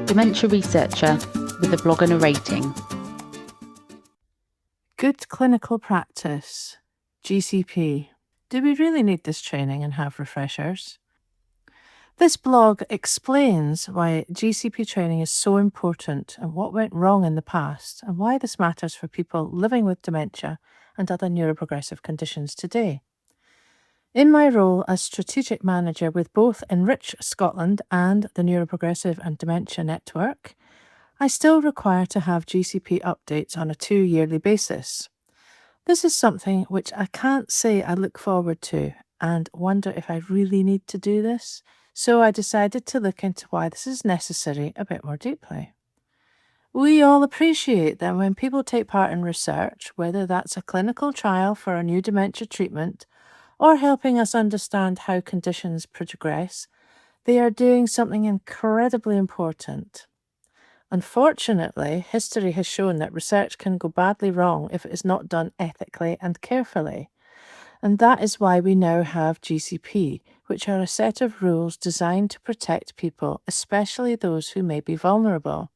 Dementia Researcher with a blog and a rating. Good clinical practice, GCP. Do we really need this training and have refreshers? This blog explains why GCP training is so important and what went wrong in the past and why this matters for people living with dementia and other neuroprogressive conditions today. In my role as Strategic Manager with both Enrich Scotland and the Neuroprogressive and Dementia Network, I still require to have GCP updates on a 2-yearly basis. This is something which I can't say I look forward to and wonder if I really need to do this, so I decided to look into why this is necessary a bit more deeply. We all appreciate that when people take part in research, whether that's a clinical trial for a new dementia treatment or helping us understand how conditions progress, they are doing something incredibly important. Unfortunately, history has shown that research can go badly wrong if it is not done ethically and carefully. And that is why we now have GCP, which are a set of rules designed to protect people, especially those who may be vulnerable.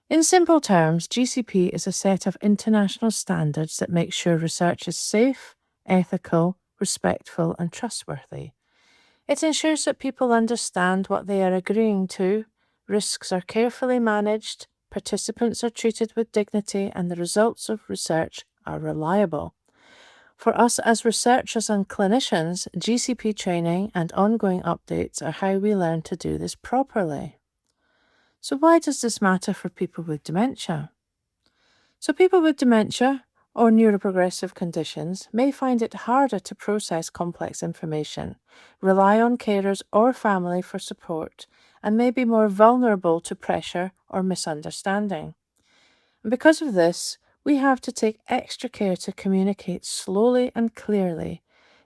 In simple terms, GCP is a set of international standards that make sure research is safe, ethical, respectful, and trustworthy. It ensures that people understand what they are agreeing to, risks are carefully managed, participants are treated with dignity, and the results of research are reliable. For us as researchers and clinicians, GCP training and ongoing updates are how we learn to do this properly. So why does this matter for people with dementia? So people with dementia or neuroprogressive conditions may find it harder to process complex information, rely on carers or family for support, and may be more vulnerable to pressure or misunderstanding. And because of this, we have to take extra care to communicate slowly and clearly,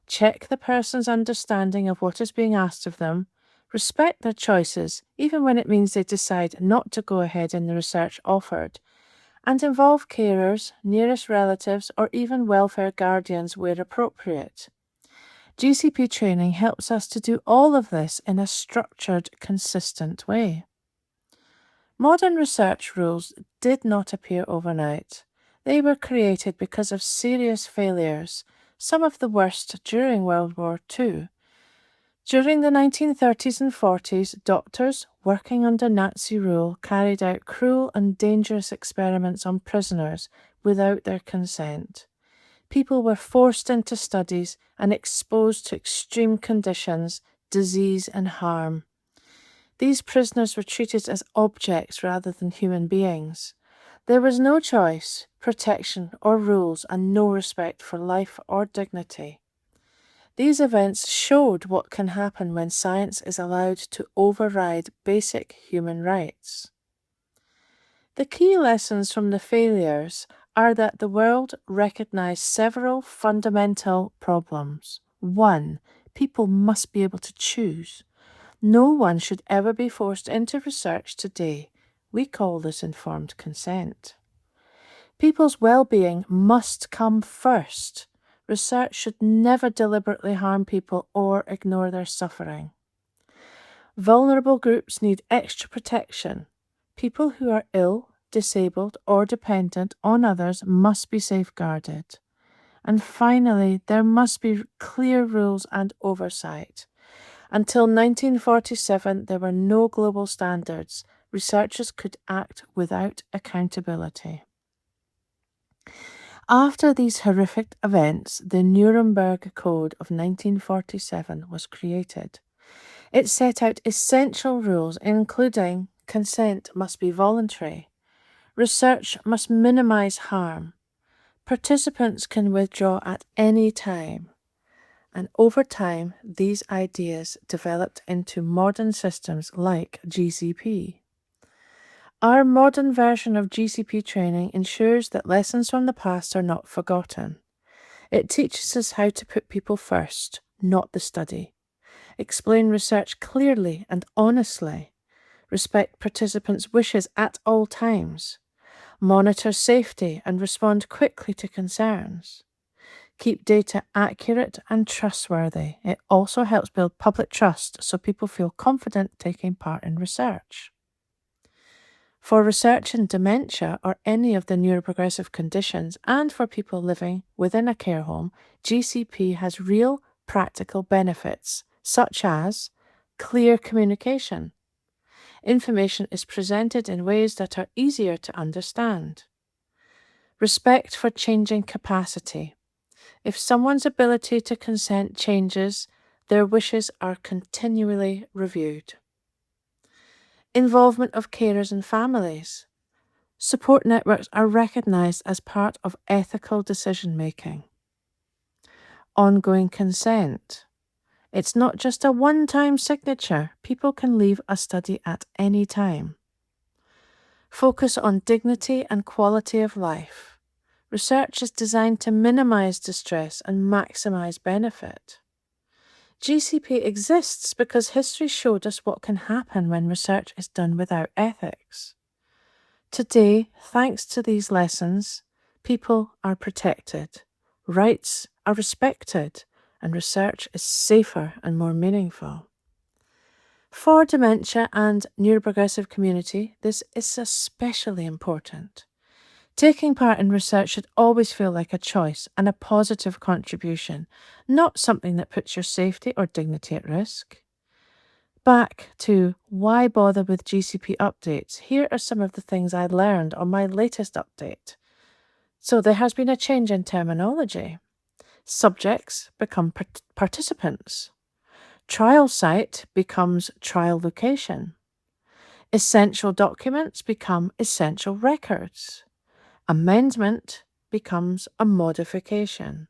check the person's understanding of what is being asked of them, respect their choices, even when it means they decide not to go ahead in the research offered, and involve carers, nearest relatives, or even welfare guardians where appropriate. GCP training helps us to do all of this in a structured, consistent way. Modern research rules did not appear overnight. They were created because of serious failures, some of the worst during World War II. During the 1930s and 40s, doctors working under Nazi rule carried out cruel and dangerous experiments on prisoners without their consent. People were forced into studies and exposed to extreme conditions, disease, and harm. These prisoners were treated as objects rather than human beings. There was no choice, protection, or rules, and no respect for life or dignity. These events showed what can happen when science is allowed to override basic human rights. The key lessons from the failures are that the world recognized several fundamental problems. 1. People must be able to choose. No one should ever be forced into research today. We call this informed consent. People's well-being must come first. Research should never deliberately harm people or ignore their suffering. Vulnerable groups need extra protection. People who are ill, disabled, or dependent on others must be safeguarded. And finally, there must be clear rules and oversight. Until 1947, there were no global standards. Researchers could act without accountability. After these horrific events, the Nuremberg Code of 1947 was created. It set out essential rules, including consent must be voluntary, research must minimize harm, participants can withdraw at any time, and over time, these ideas developed into modern systems like GCP. Our modern version of GCP training ensures that lessons from the past are not forgotten. It teaches us how to put people first, not the study. Explain research clearly and honestly. Respect participants' wishes at all times. Monitor safety and respond quickly to concerns. Keep data accurate and trustworthy. It also helps build public trust so people feel confident taking part in research. For research in dementia or any of the neuroprogressive conditions, and for people living within a care home, GCP has real practical benefits, such as clear communication. Information is presented in ways that are easier to understand. Respect for changing capacity. If someone's ability to consent changes, their wishes are continually reviewed. Involvement of carers and families. Support networks are recognised as part of ethical decision-making. Ongoing consent. It's not just a one-time signature. People can leave a study at any time. Focus on dignity and quality of life. Research is designed to minimise distress and maximise benefit. GCP exists because history showed us what can happen when research is done without ethics. Today, thanks to these lessons, people are protected, rights are respected, and research is safer and more meaningful. For dementia and neuroprogressive community, this is especially important. Taking part in research should always feel like a choice and a positive contribution, not something that puts your safety or dignity at risk. Back to why bother with GCP updates, here are some of the things I learned on my latest update. So there has been a change in terminology. Subjects become participants. Trial site becomes trial location. Essential documents become essential records. Amendment becomes a modification.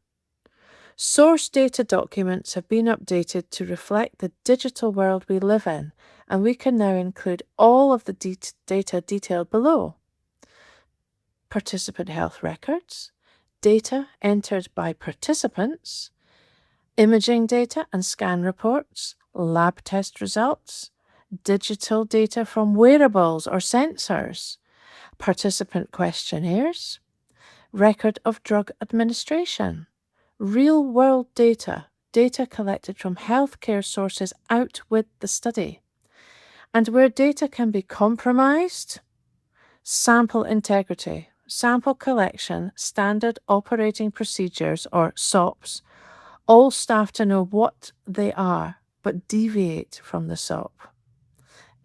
Source data documents have been updated to reflect the digital world we live in, and we can now include all of the data detailed below. Participant health records, data entered by participants, imaging data and scan reports, lab test results, digital data from wearables or sensors, participant questionnaires, record of drug administration, real-world data, data collected from healthcare sources out with the study, and where data can be compromised, sample integrity, sample collection, standard operating procedures or SOPs, all staff to know what they are but deviate from the SOP.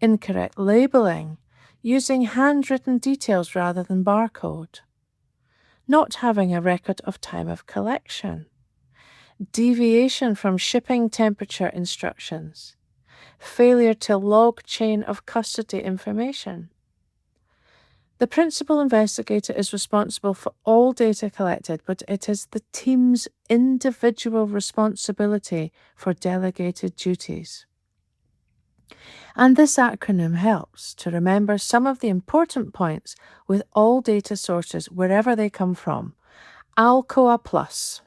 Incorrect labeling, using handwritten details rather than barcode. Not having a record of time of collection. Deviation from shipping temperature instructions. Failure to log chain of custody information. The principal investigator is responsible for all data collected, but it is the team's individual responsibility for delegated duties. And this acronym helps to remember some of the important points with all data sources wherever they come from. ALCOA Plus.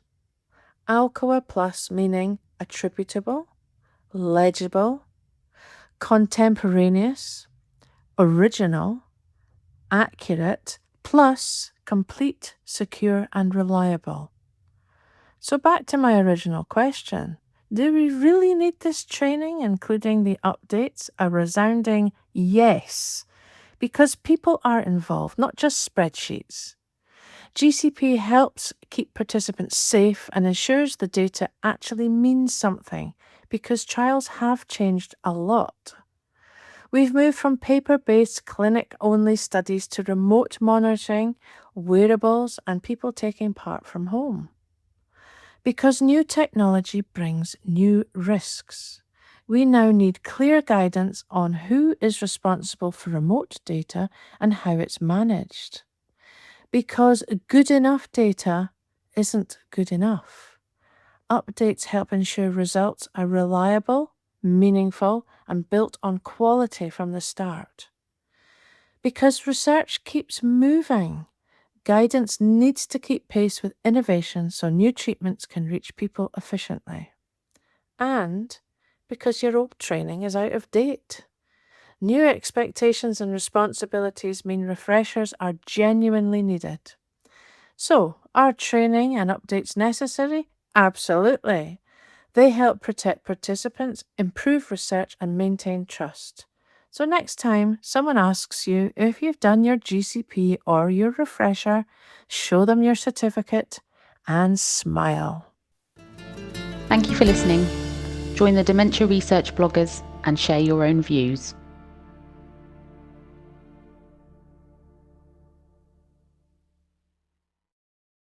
ALCOA Plus meaning attributable, legible, contemporaneous, original, accurate, plus complete, secure, and reliable. So back to my original question. Do we really need this training, including the updates? A resounding yes, because people are involved, not just spreadsheets. GCP helps keep participants safe and ensures the data actually means something, because trials have changed a lot. We've moved from paper-based clinic-only studies to remote monitoring, wearables, and people taking part from home. Because new technology brings new risks, we now need clear guidance on who is responsible for remote data and how it's managed. Because good enough data isn't good enough. Updates help ensure results are reliable, meaningful, and built on quality from the start. Because research keeps moving, guidance needs to keep pace with innovation so new treatments can reach people efficiently. And because your old training is out of date. New expectations and responsibilities mean refreshers are genuinely needed. So, are training and updates necessary? Absolutely. They help protect participants, improve research, and maintain trust. So next time someone asks you if you've done your GCP or your refresher, show them your certificate and smile. Thank you for listening. Join the Dementia Research bloggers and share your own views.